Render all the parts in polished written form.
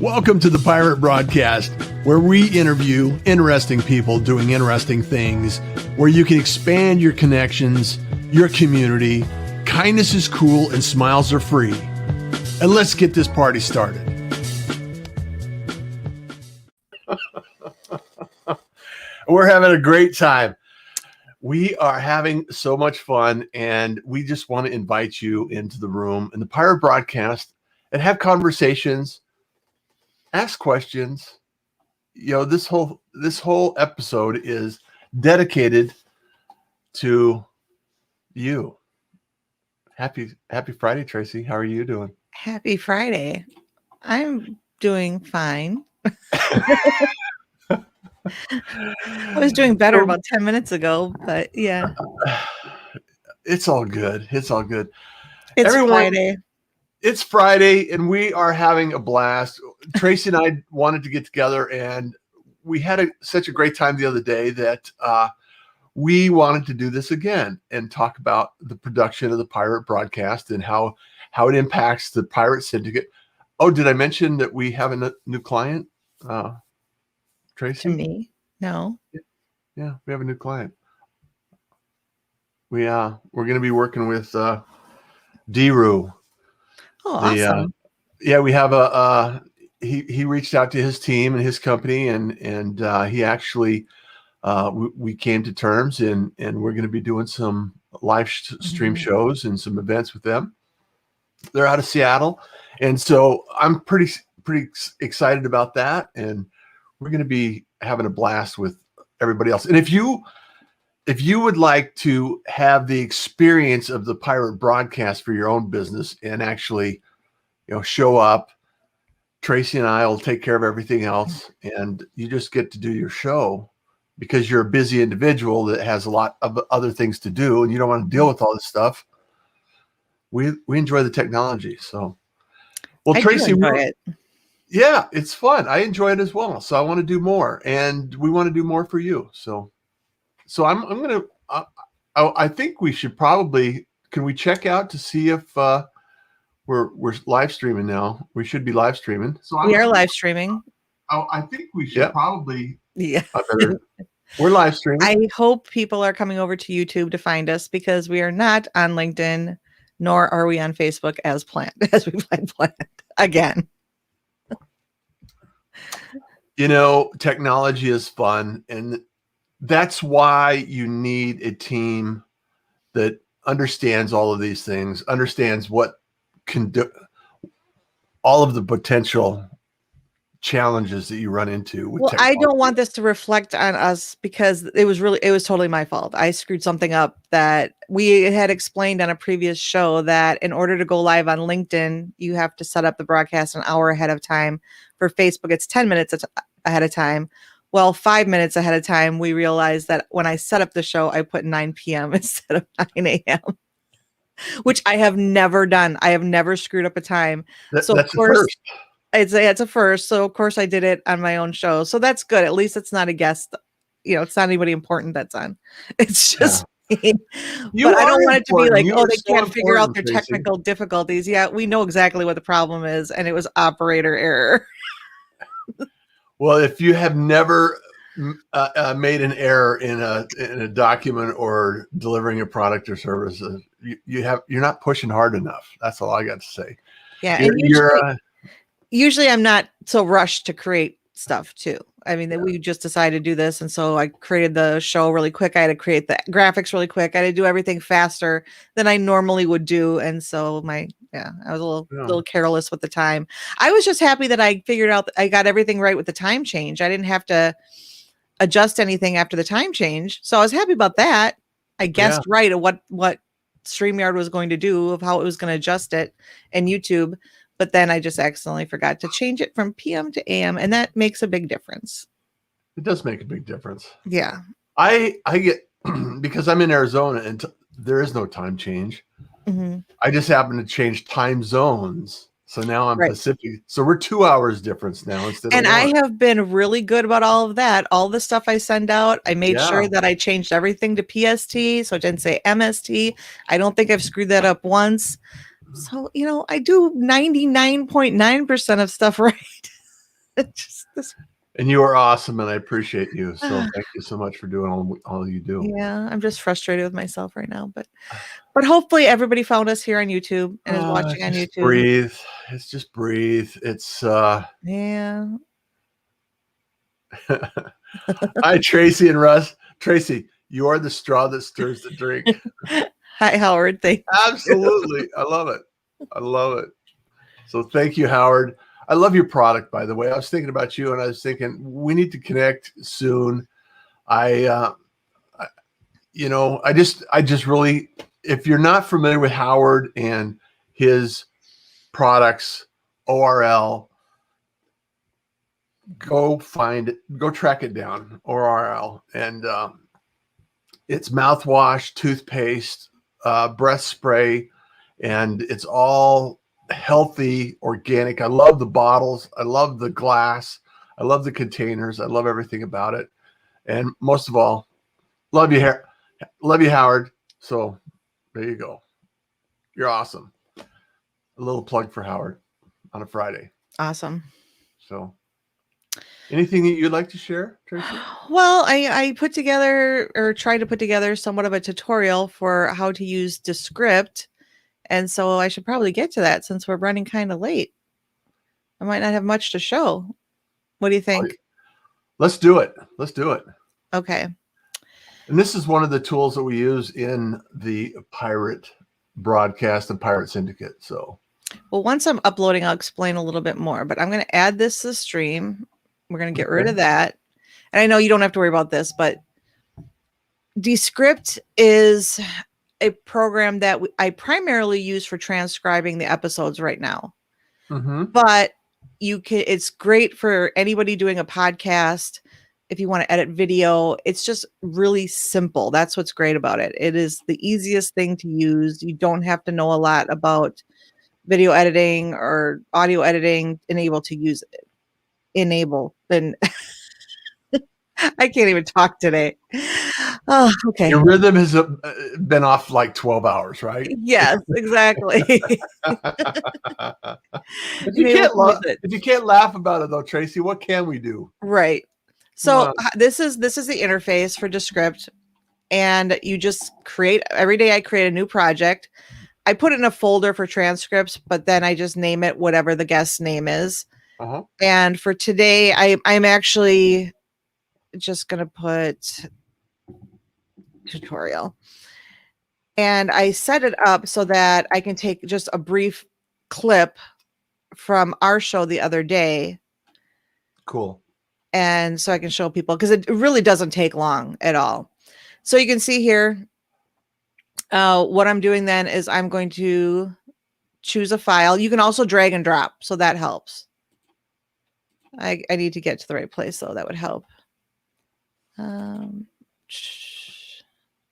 Welcome to the Pirate Broadcast, where we interview interesting people doing interesting things, where you can expand your connections, your community. Kindness is cool and smiles are free. And let's get this party started. We're having a great time. We are having so much fun, and we just want to invite you into the room in the Pirate Broadcast and have conversations, ask questions. You know, this whole episode is dedicated to you. Happy Friday, Tracie. How are you doing? Happy Friday. I'm doing fine. I was doing better about 10 minutes ago, but yeah. It's all good. It's all good. It's Friday. It's Friday, and we are having a blast. Tracie and I wanted to get together, and we had such a great time the other day that we wanted to do this again and talk about the production of the Pirate Broadcast and how it impacts the Pirate Syndicate. Oh, did I mention that we have a new client, Tracie? To me? No. Yeah, we have a new client. We're going to be working with D-Roo. Oh, awesome. We have he reached out to his team and his company, and he actually we came to terms, and we're going to be doing some live stream shows and some events with them. They're out of Seattle, and so I'm pretty excited about that, and we're going to be having a blast with everybody else. And if you would like to have the experience of the Pirate Broadcast for your own business and actually, show up, Tracie and I will take care of everything else, and you just get to do your show because you're a busy individual that has a lot of other things to do, and you don't want to deal with all this stuff. We enjoy the technology, so well, Tracie, yeah, it's fun. I enjoy it as well, so I want to do more, and we want to do more for you. So I'm gonna. I think we should probably. Can we check out to see if we're live streaming now? We should be live streaming. So we are live streaming. I think we should probably. Yeah. We're live streaming. I hope people are coming over to YouTube to find us because we are not on LinkedIn, nor are we on Facebook as planned. As we planned again. Technology is fun, and that's why you need a team that understands all of these things, understands what can do, all of the potential challenges that you run into with technology. I don't want this to reflect on us because it was totally my fault. I screwed something up that we had explained on a previous show that in order to go live on LinkedIn, you have to set up the broadcast an hour ahead of time. For Facebook, it's 10 minutes ahead of time. Well, 5 minutes ahead of time, we realized that when I set up the show, I put 9 p.m. instead of 9 a.m., which I have never done. I have never screwed up a time. That's of course, first. It's a first. So, of course, I did it on my own show. So that's good. At least it's not a guest. It's not anybody important that's on. It's just me. But I don't want it to be like, they can't figure out their technical difficulties. Yeah, we know exactly what the problem is, and it was operator error. Well, if you have never made an error in a document or delivering a product or service, you're not pushing hard enough. That's all I got to say. Yeah, usually I'm not so rushed to create stuff too. I mean, we just decided to do this, and so I created the show really quick. I had to create the graphics really quick. I had to do everything faster than I normally would do, and so I was a little careless with the time. I was just happy that I figured out that I got everything right with the time change. I didn't have to adjust anything after the time change, so I was happy about that. I guessed right at what StreamYard was going to do, of how it was going to adjust it, and YouTube. But then I just accidentally forgot to change it from PM to AM, and that makes a big difference. It does make a big difference. Yeah. I get, because I'm in Arizona and there is no time change. Mm-hmm. I just happen to change time zones. So now I'm Pacific. So we're 2 hours difference now instead of 1. I have been really good about all of that. All the stuff I send out, I made sure that I changed everything to PST. So it didn't say MST. I don't think I've screwed that up once. So, I do 99.9% of stuff right. Just this. And you are awesome, and I appreciate you. So thank you so much for doing all you do. Yeah, I'm just frustrated with myself right now, but hopefully everybody found us here on YouTube and is watching on Just YouTube. breathe. It's just breathe. It's Yeah. Hi, Tracie and Russ. Tracie, you are the straw that stirs the drink. Hi, Howard. Thank you. Absolutely. I love it. I love it. So thank you, Howard. I love your product, by the way. I was thinking about you, and I was thinking we need to connect soon. I just really, if you're not familiar with Howard and his products, ORL, go find it, go track it down, ORL. And it's mouthwash, toothpaste, breath spray, and it's all healthy, organic. I love the bottles. I love the glass. I love the containers. I love everything about it. And most of all, love you, Howard. So there you go. You're awesome. A little plug for Howard on a Friday. Awesome. So anything that you'd like to share, Tracie? Well, I put together or tried to put together somewhat of a tutorial for how to use Descript. And so I should probably get to that since we're running kind of late. I might not have much to show. What do you think? Let's do it. Let's do it. Okay. And this is one of the tools that we use in the Pirate Broadcast and Pirate Syndicate. So, well, once I'm uploading, I'll explain a little bit more, but I'm going to add this to the stream. We're going to get rid of that. And I know you don't have to worry about this, but Descript is a program that I primarily use for transcribing the episodes right now. But it's great for anybody doing a podcast. If you want to edit video, it's just really simple. That's what's great about it. It is the easiest thing to use. You don't have to know a lot about video editing or audio editing and able to use it. And I can't even talk today. Oh, okay. Your rhythm has been off like 12 hours, right? Yes, exactly. If you can't laugh about it though, Tracie, what can we do? Right. So this is the interface for Descript, and you just create every day. I create a new project. I put it in a folder for transcripts, but then I just name it whatever the guest's name is. And for today, I'm actually just going to put tutorial. And I set it up so that I can take just a brief clip from our show the other day. Cool. And so I can show people, because it really doesn't take long at all. So you can see here, what I'm doing then is I'm going to choose a file. You can also drag and drop, so that helps. I need to get to the right place, though. That would help.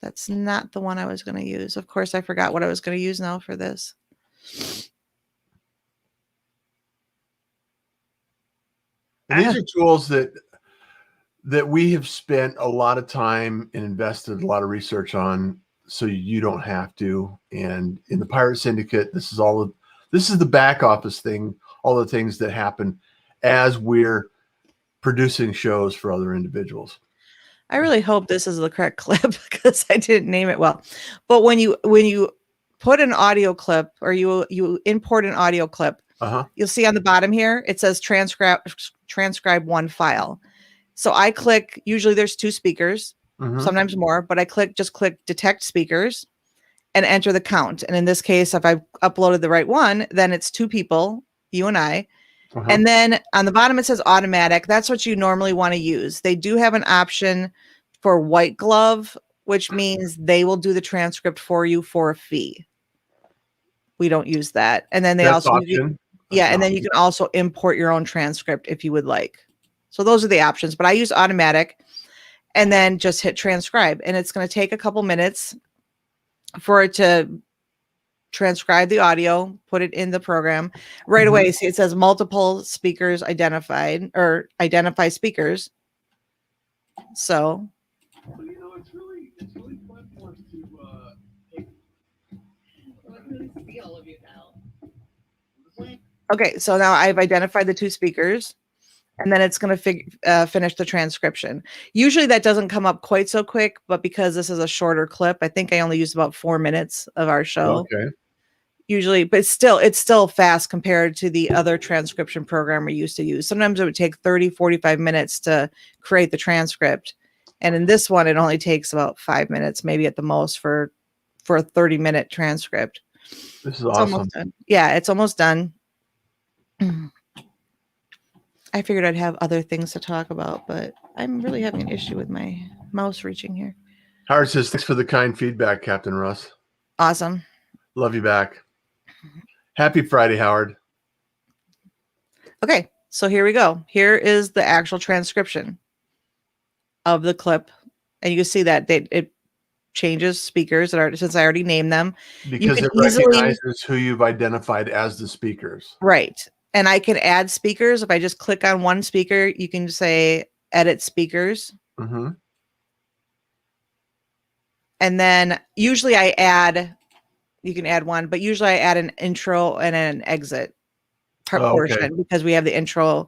That's not the one I was going to use. Of course, I forgot what I was going to use now for this. And these are tools that we have spent a lot of time and invested a lot of research on, so you don't have to. And in the Pirate Syndicate, this is the back office thing, all the things that happen as we're producing shows for other individuals. I really hope this is the correct clip, because I didn't name it well. But when you put an audio clip, or you import an audio clip, you'll see on the bottom here, it says transcribe one file. So I click, usually there's 2 speakers, sometimes more, but I just click detect speakers and enter the count. And in this case, if I uploaded the right one, then it's 2 people, you and I. And then on the bottom, it says automatic. That's what you normally want to use. They do have an option for white glove, which means they will do the transcript for you for a fee. We don't use that. And then they and then you can also import your own transcript if you would like. So those are the options, but I use automatic, and then just hit transcribe. And it's going to take a couple minutes for it to transcribe the audio, put it in the program right away. See, it says multiple speakers identified, or identify speakers. So it's really fun for us to see all of you now. Okay, so now I've identified the 2 speakers, and then it's going to finish the transcription. Usually that doesn't come up quite so quick, but because this is a shorter clip, I think I only used about 4 minutes of our show. Okay. Usually, but it's still fast compared to the other transcription program we used to use. Sometimes it would take 30, 45 minutes to create the transcript. And in this one, it only takes about 5 minutes, maybe at the most for a 30-minute transcript. This is awesome. Almost done. Yeah, it's almost done. I figured I'd have other things to talk about, but I'm really having an issue with my mouse reaching here. Howard says, thanks for the kind feedback, Captain Russ. Awesome. Love you back. Happy Friday, Howard. Okay, so here we go. Here is the actual transcription of the clip. And you can see that it changes speakers since I already named them. Because it recognizes who you've identified as the speakers. Right. And I can add speakers. If I just click on one speaker, you can say edit speakers. Mm-hmm. And then usually you can add one, but usually I add an intro and an exit portion because we have the intro.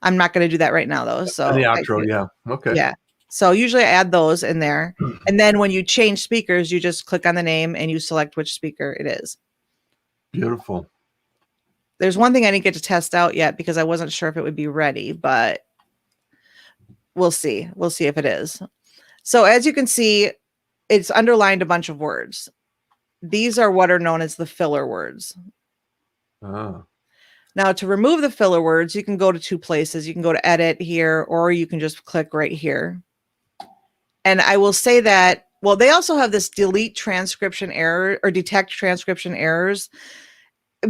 I'm not going to do that right now though. So and the outro, yeah. Okay. Yeah. So usually I add those in there. And then when you change speakers, you just click on the name and you select which speaker it is. Beautiful. There's one thing I didn't get to test out yet because I wasn't sure if it would be ready, but we'll see. We'll see if it is. So as you can see, it's underlined a bunch of words. These are what are known as the filler words. Oh. Now, to remove the filler words, you can go to two places. You can go to edit here, or you can just click right here. And I will say that, well, they also have this delete transcription error or detect transcription errors.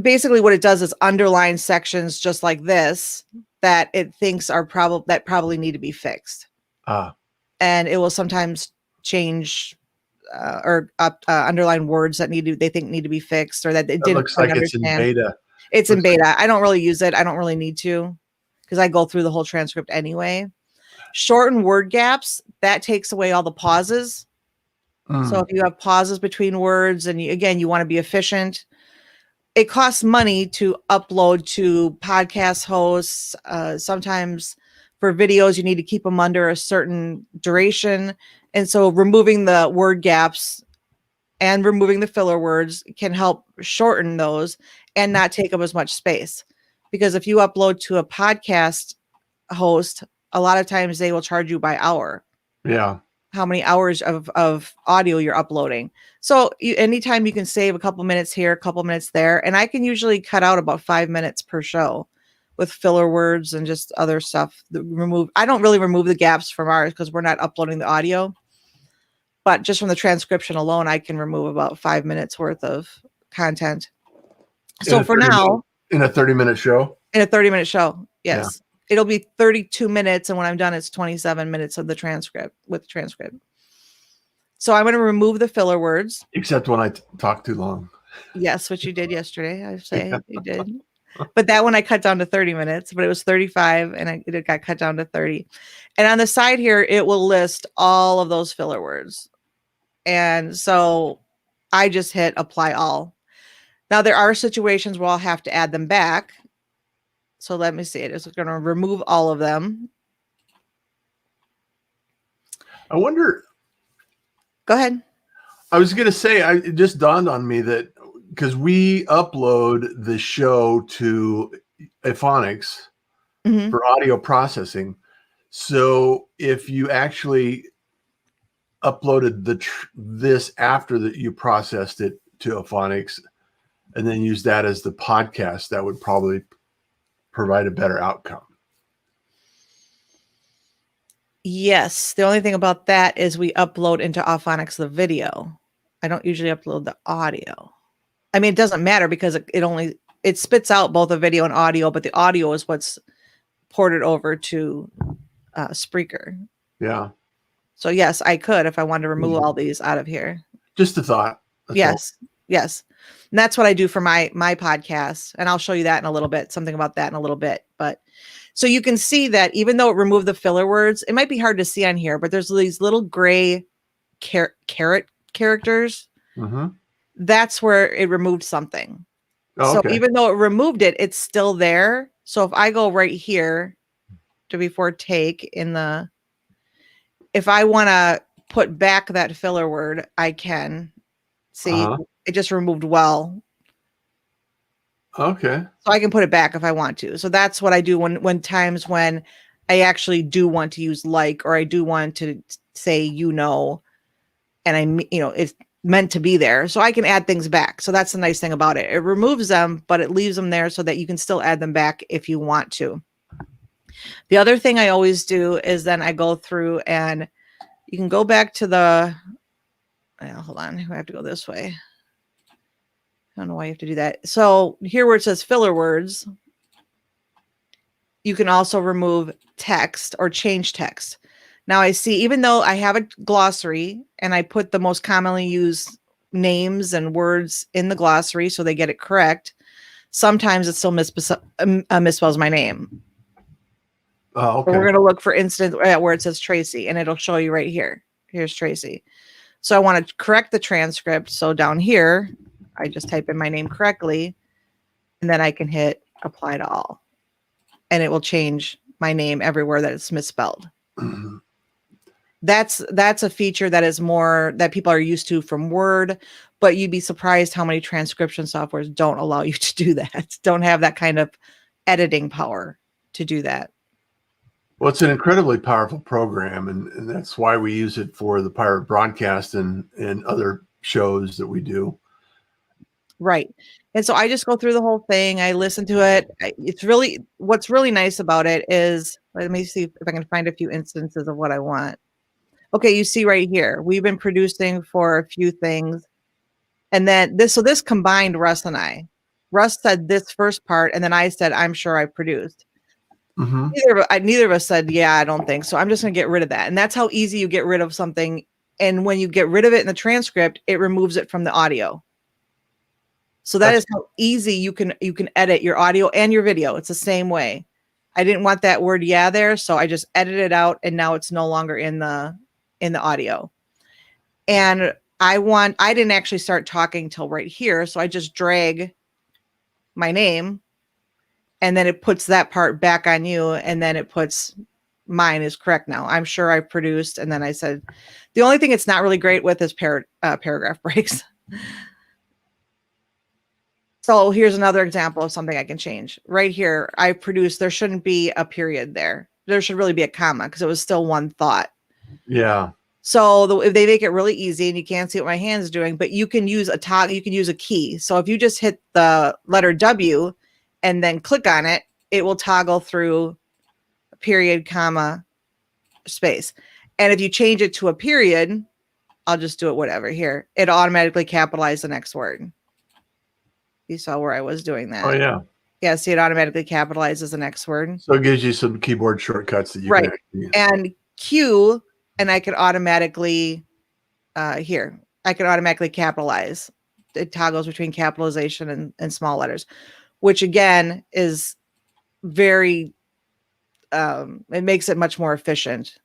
Basically, what it does is underline sections just like this that it thinks are probably need to be fixed. And it will sometimes change or underline words that they think need to be fixed or that it didn't looks like understand. It's in beta. It's in beta. I don't really use it. I don't really need to because I go through the whole transcript anyway. Shorten word gaps, that takes away all the pauses. So if you have pauses between words and you want to be efficient, it costs money to upload to podcast hosts. Sometimes for videos, you need to keep them under a certain duration. And so removing the word gaps and removing the filler words can help shorten those and not take up as much space. Because if you upload to a podcast host, a lot of times they will charge you by hour. Yeah. How many hours of audio you're uploading. So anytime you can save a couple minutes here, a couple minutes there. And I can usually cut out about 5 minutes per show with filler words and just other stuff. I don't really remove the gaps from ours because we're not uploading the audio. But just from the transcription alone, I can remove about 5 minutes worth of content. So for now, in a 30-minute show? In a 30-minute show, yes. Yeah. It'll be 32 minutes. And when I'm done, it's 27 minutes of the transcript with the transcript. So I'm going to remove the filler words. Except when I talk too long. Yes, which you did yesterday, I say you did. But that one I cut down to 30 minutes, but it was 35 and it got cut down to 30. And on the side here, it will list all of those filler words. And so I just hit apply all. Now there are situations where I'll have to add them back. So let me see it. It's going to remove all of them. I wonder. Go ahead. I was going to say, it just dawned on me that because we upload the show to Aphonics for audio processing. So if you actually uploaded this after that you processed it to Aphonics and then use that as the podcast, that would probably provide a better outcome. Yes. The only thing about that is we upload into Aphonics the video. I don't usually upload the audio. I mean, it doesn't matter because it spits out both the video and audio, but the audio is what's ported over to Spreaker. Yeah. So yes, I could if I wanted to remove all these out of here. Just a thought. Yes. Yes. And that's what I do for my podcast. And I'll show you that in a little bit, something about that in a little bit. But so you can see that even though it removed the filler words, it might be hard to see on here, but there's these little gray caret characters. That's where it removed something. So even though it removed it, it's still there. So if I go right here before take in the, if I want to put back that filler word, I can. See, it just removed well. Okay. So I can put it back if I want to. So that's what I do when times when I actually do want to use like, or I do want to say, and it's meant to be there. So I can add things back. So that's the nice thing about it. It removes them, but it leaves them there so that you can still add them back if you want to. The other thing I always do is then I go through and you can go back to the, hold on, I have to go this way. I don't know why you have to do that. So here where it says filler words, you can also remove text or change text. Now I see, even though I have a glossary and I put the most commonly used names and words in the glossary so they get it correct, sometimes it still misspells my name. Oh, okay. So we're going to look for instance where it says Tracie, and it'll show you right here. Here's Tracie. So I want to correct the transcript. So down here, I just type in my name correctly, and then I can hit apply to all, and it will change my name everywhere that it's misspelled. Mm-hmm. That's a feature that is more that people are used to from Word, but you'd be surprised how many transcription softwares don't allow you to do that, don't have that kind of editing power to do that. Well, it's an incredibly powerful program, and that's why we use it for the Pirate Broadcast and other shows that we do. Right. And so I just go through the whole thing. I listen to it. It's really, what's really nice about it is, let me see if I can find a few instances of what I want. Okay, you see right here, we've been producing for a few things. And then this combined Russ and I. Russ said this first part, and then I said, I'm sure I produced. Mm-hmm. Neither of us said, yeah, I don't think so. I'm just going to get rid of that. And that's how easy you get rid of something. And when you get rid of it in the transcript, it removes it from the audio. So that is how easy you can edit your audio and your video. It's the same way. I didn't want that word yeah there, so I just edited it out, and now it's no longer in the audio. And I didn't actually start talking till right here, so I just drag my name, and then it puts that part back on you, and then it puts mine is correct now. I'm sure I produced, and then I said, the only thing it's not really great with is paragraph breaks. So here's another example of something I can change. Right here, I produced, there shouldn't be a period there. There should really be a comma because it was still one thought. Yeah. So if they make it really easy, and you can't see what my hand's doing, but you can use you can use a key. So if you just hit the letter W and then click on it, it will toggle through a period, comma, space. And if you change it to a period, I'll just do it whatever here. It automatically capitalizes the next word. You saw where I was doing that. Oh, yeah. Yeah, see, it automatically capitalizes the next word. So it gives you some keyboard shortcuts that you can actually use. And Q, and I can automatically, I can automatically capitalize. It toggles between capitalization and small letters, which again is very, it makes it much more efficient.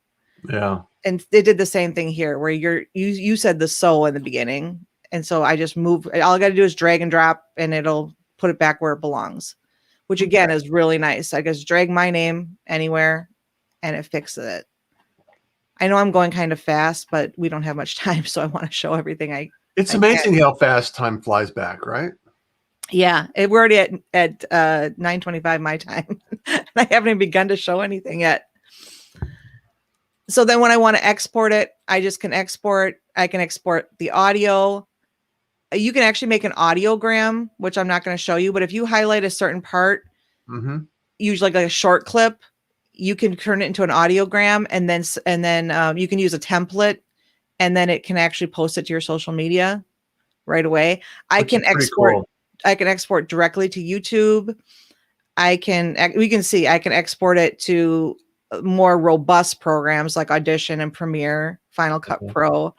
Yeah. And they did the same thing here where you said the so in the beginning. And so I just move, all I got to do is drag and drop, and it'll put it back where it belongs, which again is really nice. I just drag my name anywhere and it fixes it. I know I'm going kind of fast, but we don't have much time, so I want to show everything It's amazing how fast time flies back, right? Yeah, we're already at 9:25 my time. And I haven't even begun to show anything yet. So then when I want to export it, I just can export. I can export the audio. You can actually make an audiogram, which I'm not going to show you, but if you highlight a certain part, usually like a short clip, you can turn it into an audiogram, and then you can use a template, and then it can actually post it to your social media right away. I can export directly to YouTube. We can see I can export it to more robust programs like Audition and Premiere, Final Cut Pro.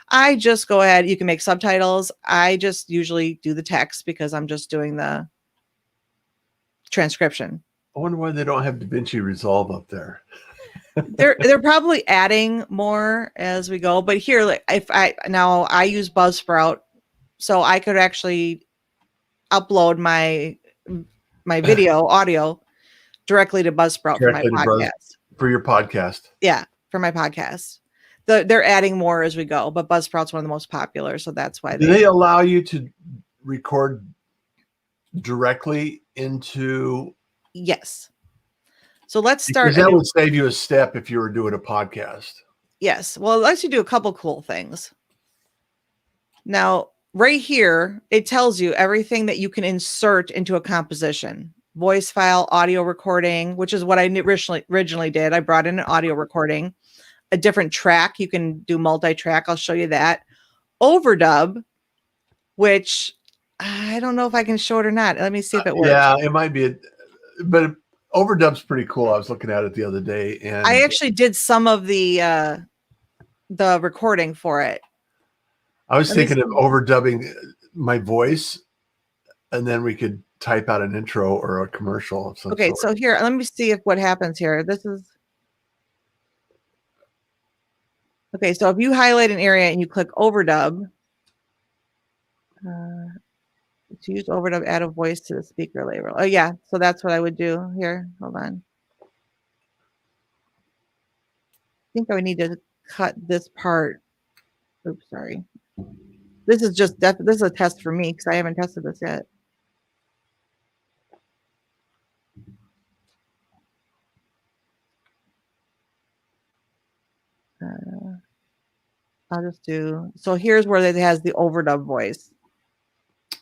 I just go ahead. You can make subtitles. I just usually do the text because I'm just doing the transcription. I wonder why they don't have DaVinci Resolve up there. They're probably adding more as we go. But here, like I use Buzzsprout, so I could actually upload my video audio directly to Buzzsprout for my podcast. For your podcast. Yeah, for my podcast. They're adding more as we go, but Buzzsprout's one of the most popular, so that's why Do they allow you to record directly into? Yes. So let's start. Because that would save you a step if you were doing a podcast. Yes. Well, it lets you do a couple cool things. Now, right here, it tells you everything that you can insert into a composition. Voice file, audio recording, which is what I originally did. I brought in an audio recording, a different track. You can do multi-track. I'll show you that. Overdub, which I don't know if I can show it or not. Let me see if it works. Yeah, it might be. But overdub's pretty cool. I was looking at it the other day, and I actually did some of the recording for it. I was thinking of overdubbing my voice, and then we could type out an intro or a commercial of some sort. So here, let me see what happens here. This is okay. So if you highlight an area and you click overdub, to use overdub, add a voice to the speaker label. Oh yeah, so that's what I would do here. Hold on. I think I would need to cut this part. Oops, sorry. This is just this is a test for me because I haven't tested this yet. I'll just do. So here's where it has the overdub voice.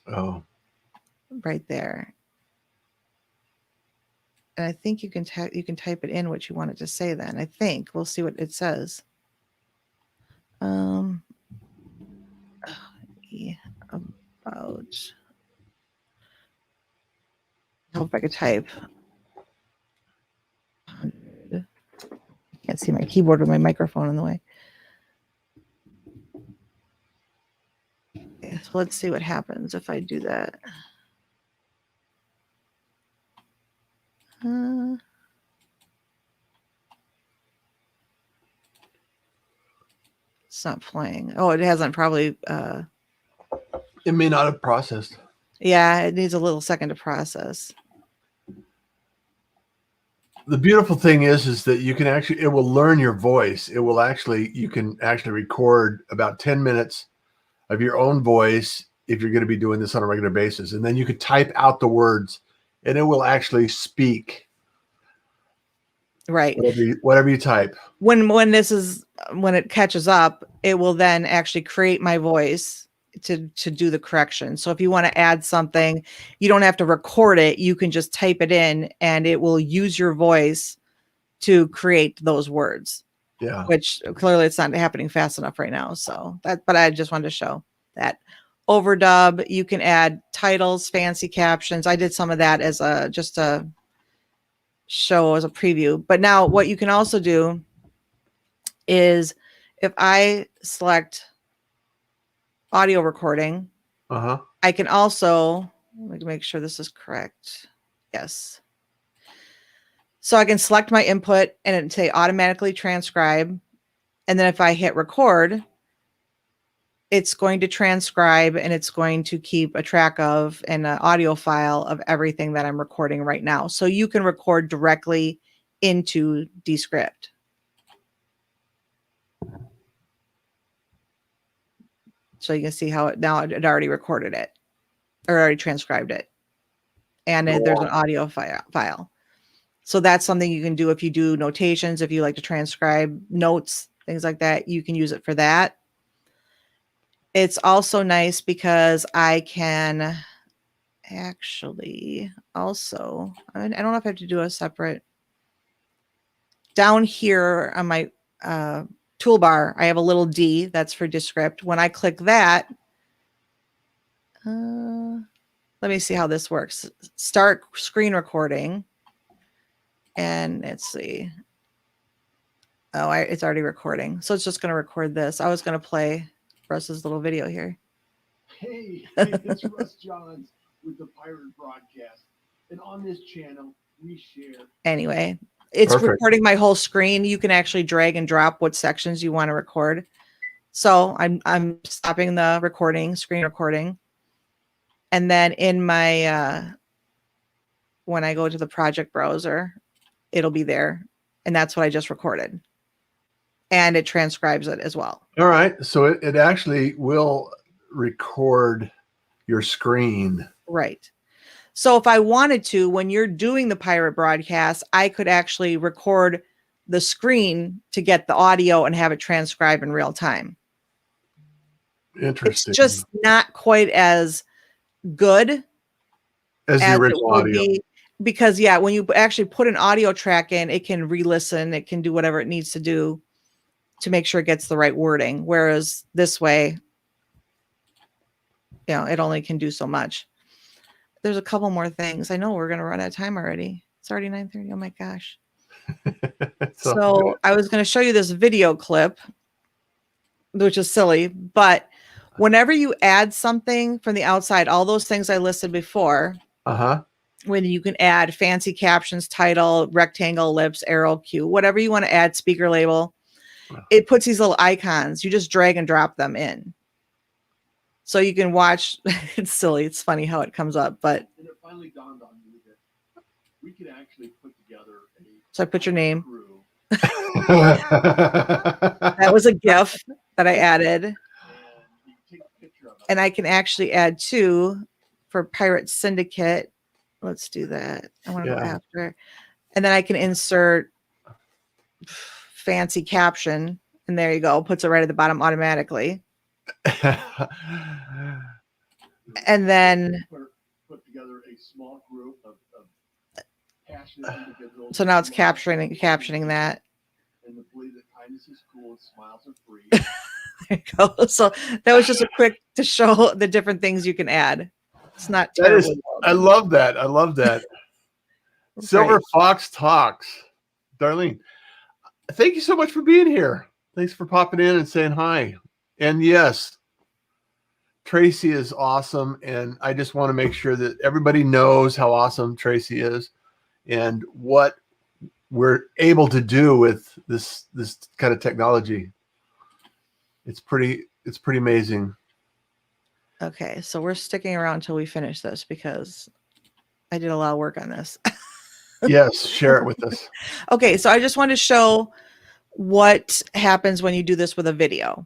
Oh, right there. And I think you can type it in what you want it to say. Then I think we'll see what it says. Yeah, about. I hope I could type. I can't see my keyboard with my microphone in the way. Okay, so let's see what happens if I do that. It's not playing. Oh, it hasn't probably. It may not have processed. Yeah, it needs a little second to process. The beautiful thing is that you can actually, it will learn your voice. It will actually, you can actually record about 10 minutes of your own voice if you're going to be doing this on a regular basis. And then you could type out the words and it will actually speak. Right. Whatever you type. When it catches up, it will then actually create my voice to do the correction. So if you want to add something, you don't have to record it. You can just type it in and it will use your voice to create those words. Yeah. Which clearly it's not happening fast enough right now. So but I just wanted to show that. Overdub, you can add titles, fancy captions. I did some of that as just a show as a preview. But now what you can also do is if I select audio recording, I can also make sure this is correct. Yes. So I can select my input and it say automatically transcribe. And then if I hit record, it's going to transcribe and it's going to keep a track of an audio file of everything that I'm recording right now. So you can record directly into Descript. So you can see how it already recorded it or already transcribed it. And there's an audio file. So that's something you can do if you do notations, if you like to transcribe notes, things like that, you can use it for that. It's also nice because I can actually also, I don't know if I have to do a separate, down here on my toolbar, I have a little D that's for Descript. When I click that, let me see how this works. Start screen recording. And let's see. Oh, it's already recording. So it's just going to record this. I was going to play Russ's little video here. Hey, it's Russ Johns with the Pirate Broadcast. And on this channel, we share. Anyway, it's Perfect. Recording my whole screen. You can actually drag and drop what sections you want to record. So I'm stopping the recording, screen recording. And then in my when I go to the project browser, it'll be there. And that's what I just recorded. And it transcribes it as well. All right. So it actually will record your screen. Right. So if I wanted to, when you're doing the pirate broadcast, I could actually record the screen to get the audio and have it transcribe in real time. Interesting. It's just not quite as good as the original audio. Because yeah, when you actually put an audio track in, it can re-listen, it can do whatever it needs to do to make sure it gets the right wording. Whereas this way, you know, it only can do so much. There's a couple more things. I know we're going to run out of time already. It's already 9:30. Oh my gosh. So I was going to show you this video clip, which is silly, but whenever you add something from the outside, all those things I listed before, when you can add fancy captions, title, rectangle, ellipse, arrow, Q, whatever you want to add, speaker label, it puts these little icons. You just drag and drop them in. So you can watch. It's silly. It's funny how it comes up, but. And it finally dawned on me that we could actually put together a. So I put your name. That was a GIF that I added. And I can actually add two for Pirate Syndicate. Let's do that. I want to go after. And then I can insert fancy caption. And there you go. Puts it right at the bottom automatically. And then put together a small group of passionate individuals. So now it's captioning that. And the believe that kindness is cool and smiles are free. There you go. So that was just a quick to show the different things you can add. It's not terrible. I love that. I love that. Silver Fox Talks. Darlene, thank you so much for being here. Thanks for popping in and saying hi. And yes, Tracie is awesome. And I just want to make sure that everybody knows how awesome Tracie is and what we're able to do with this kind of technology. It's pretty amazing. Okay, so we're sticking around until we finish this because I did a lot of work on this. Yes, share it with us. Okay, so I just want to show what happens when you do this with a video.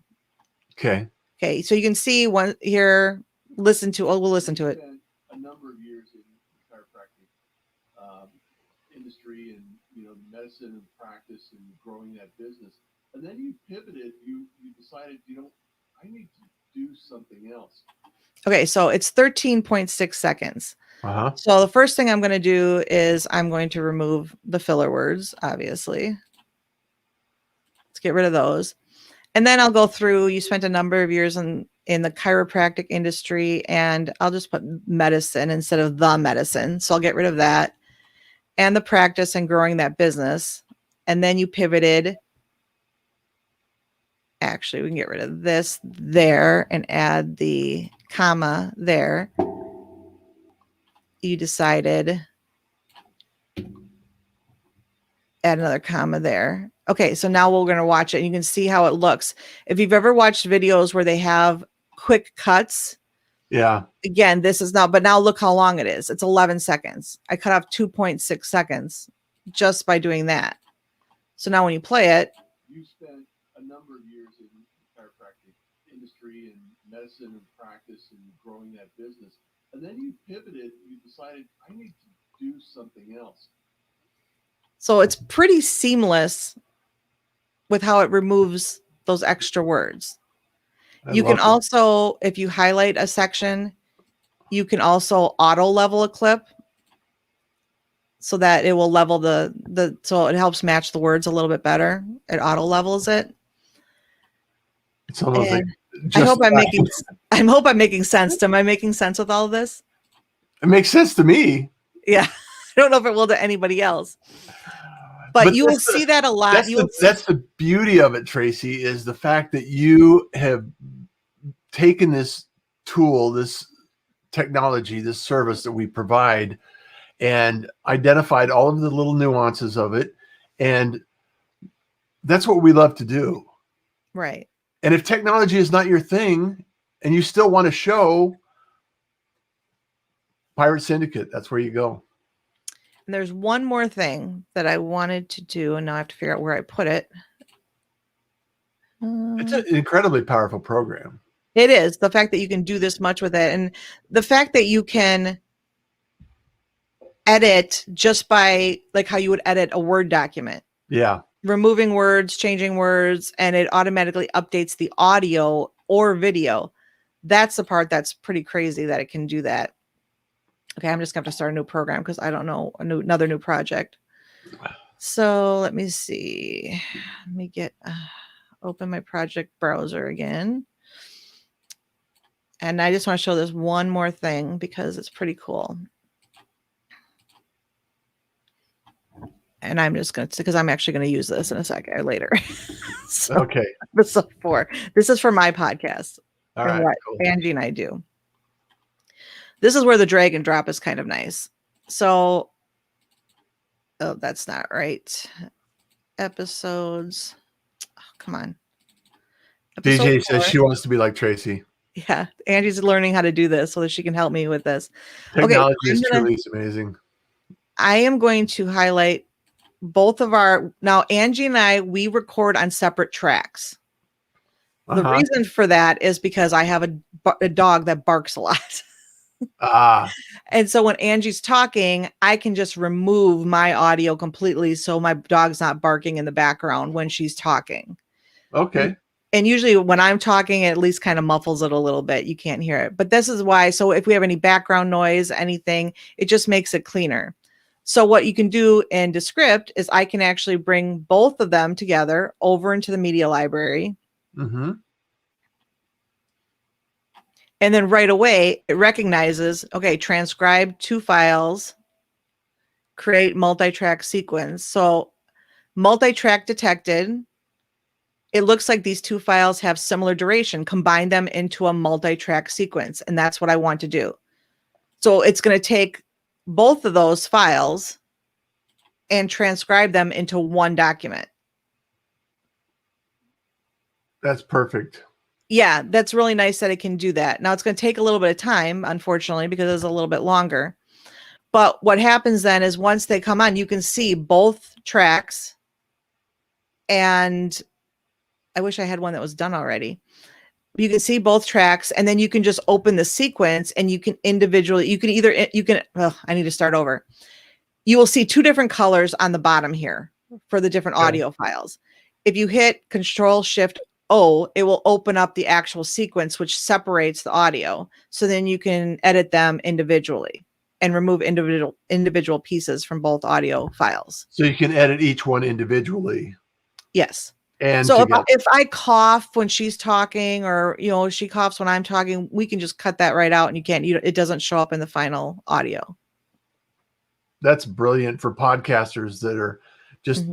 Okay. Okay, so you can see one here. We'll listen to it. A number of years in the chiropractic industry and medicine and practice and growing that business, and then you pivoted. You decided I need to do something else. Okay, so it's 13.6 seconds. So the first thing I'm going to do is I'm going to remove the filler words, obviously. Let's get rid of those. And then I'll go through, you spent a number of years in the chiropractic industry, and I'll just put medicine instead of the medicine. So I'll get rid of that and the practice and growing that business. And then you pivoted. Actually, we can get rid of this there and add the comma there. You decided add another comma there. Okay, so now we're going to watch it. You can see how it looks. If you've ever watched videos where they have quick cuts. Yeah. Again, this is not, but now look how long it is. It's 11 seconds. I cut off 2.6 seconds just by doing that. So now when you play it. You spent a number of years in the chiropractic industry and medicine and practice and growing that business. And then you pivoted, you decided, I need to do something else. So it's pretty seamless with how it removes those extra words. You can also, if you highlight a section, you can also auto level a clip so that it will level so it helps match the words a little bit better. It auto levels it. It's almost like I hope I'm making sense. Am I making sense with all of this? It makes sense to me. Yeah. I don't know if it will to anybody else. But you will see that a lot. That's the beauty of it, Tracie, is the fact that you have taken this tool, this technology, this service that we provide, and identified all of the little nuances of it. And that's what we love to do. Right. And if technology is not your thing and you still want to show, Pirate Syndicate, that's where you go. And there's one more thing that I wanted to do, and now I have to figure out where I put it. It's an incredibly powerful program. It is the fact that you can do this much with it, and the fact that you can edit just by like how you would edit a Word document. Yeah. Removing words, changing words, and it automatically updates the audio or video. That's the part that's pretty crazy that it can do that. Okay, I'm just going to have to start a new program because I don't know another new project. So let me see. Let me get open my project browser again. And I just want to show this one more thing because it's pretty cool. And I'm just going to, because I'm actually going to use this in a second or later. So, Okay. episode 4. This is for my podcast. All and right. what Cool. Angie and I do. This is where the drag and drop is kind of nice. So, oh, that's not right. Episodes. Oh, come on. DJ Episode says 4. she wants to be like Tracie. Yeah, Angie's learning how to do this so that she can help me with this. Technology Okay, is truly amazing. I am going to highlight both of our, now Angie and I, we record on separate tracks. The reason for that is because I have a dog that barks a lot. And so when Angie's talking, I can just remove my audio completely so my dog's not barking in the background when she's talking. Okay. And usually when I'm talking, it at least kind of muffles it a little bit. You can't hear it. But this is why. So if we have any background noise, anything, it just makes it cleaner. So what you can do in Descript is I can actually bring both of them together over into the media library. Mm-hmm. And then right away, it recognizes, okay, transcribe 2 files, create multi-track sequence. So multi-track detected. It looks like these 2 files have similar duration. Combine them into a multi-track sequence. And that's what I want to do. So it's going to take both of those files and transcribe them into one document. That's perfect. Yeah, that's really nice that it can do that. Now it's going to take a little bit of time, unfortunately, because it's a little bit longer. But what happens then is once they come on, you can see both tracks. And I wish I had one that was done already. You can see both tracks, and then you can just open the sequence and you can individually, I need to start over. You will see 2 different colors on the bottom here for the different audio files. If you hit Control-Shift-O, it will open up the actual sequence, which separates the audio. So then you can edit them individually and remove individual pieces from both audio files. So you can edit each one individually. Yes. And so if I cough when she's talking, or she coughs when I'm talking, we can just cut that right out, and it doesn't show up in the final audio. That's brilliant for podcasters that are just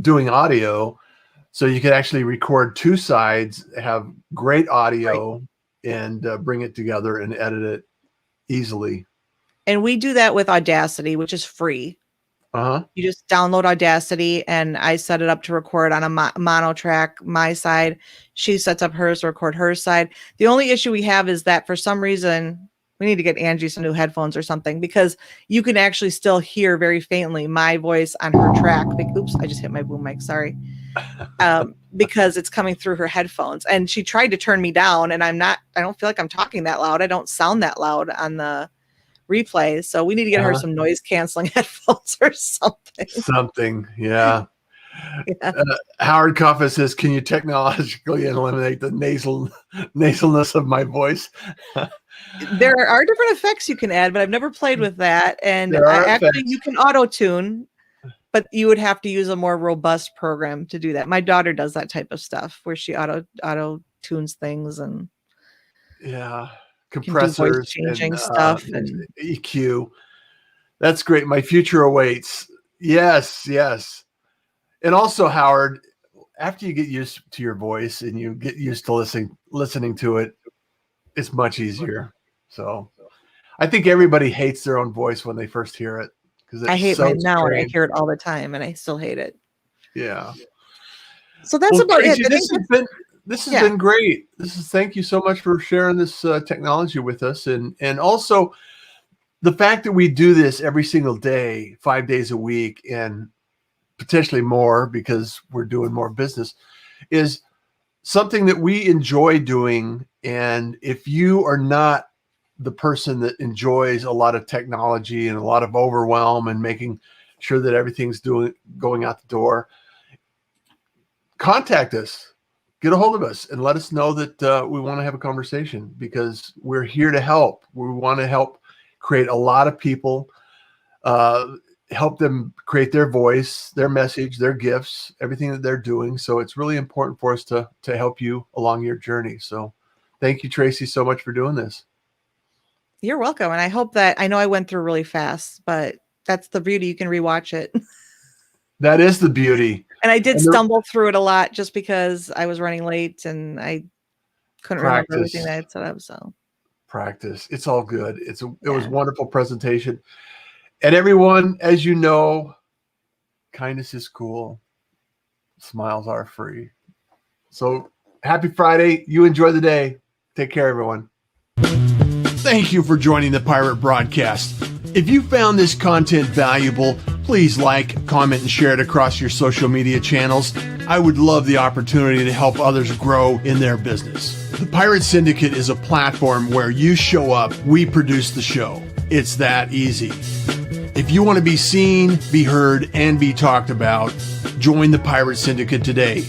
doing audio. So you can actually record 2 sides, have great audio, and bring it together and edit it easily. And we do that with Audacity, which is free. You just download Audacity, and I set it up to record on a mono track, my side. She sets up hers to record her side. The only issue we have is that for some reason, we need to get Angie some new headphones or something, because you can actually still hear very faintly my voice on her track. Oops, I just hit my boom mic. Sorry. Because it's coming through her headphones. And she tried to turn me down, and I don't feel like I'm talking that loud. I don't sound that loud on the replay. So we need to get her some noise canceling headphones or something. Yeah. Howard Cuffa says, can you technologically eliminate the nasalness of my voice? There are different effects you can add, but I've never played with that. And actually you can auto-tune, but you would have to use a more robust program to do that. My daughter does that type of stuff where she auto-tunes things and compressors, changing stuff and EQ. That's great. My future awaits. Yes. And also, Howard, after you get used to your voice and you get used to listening to it, it's much easier. So I think everybody hates their own voice when they first hear it, because I hate mine now, and I hear it all the time, and I still hate it. Yeah. So that's about Tracie, it. This has been great. Thank you so much for sharing this technology with us. And also, the fact that we do this every single day, 5 days a week, and potentially more because we're doing more business, is something that we enjoy doing. And if you are not the person that enjoys a lot of technology and a lot of overwhelm and making sure that everything's going out the door, contact us, get a hold of us, and let us know that we want to have a conversation, because we're here to help. We want to help create a lot of people, help them create their voice, their message, their gifts, everything that they're doing. So it's really important for us to help you along your journey. So thank you, Tracie, so much for doing this. You're welcome. And I hope that, I know I went through really fast, but that's the beauty. You can rewatch it. That is the beauty. And I did stumble through it a lot just because I was running late and I couldn't remember everything that I had set up. So practice. It's all good. It was a wonderful presentation. And everyone, as you know, kindness is cool. Smiles are free. So happy Friday. You enjoy the day. Take care, everyone. Thank you for joining the Pirate Broadcast. If you found this content valuable, please like, comment, and share it across your social media channels. I would love the opportunity to help others grow in their business. The Pirate Syndicate is a platform where you show up, we produce the show. It's that easy. If you want to be seen, be heard, and be talked about, join the Pirate Syndicate today.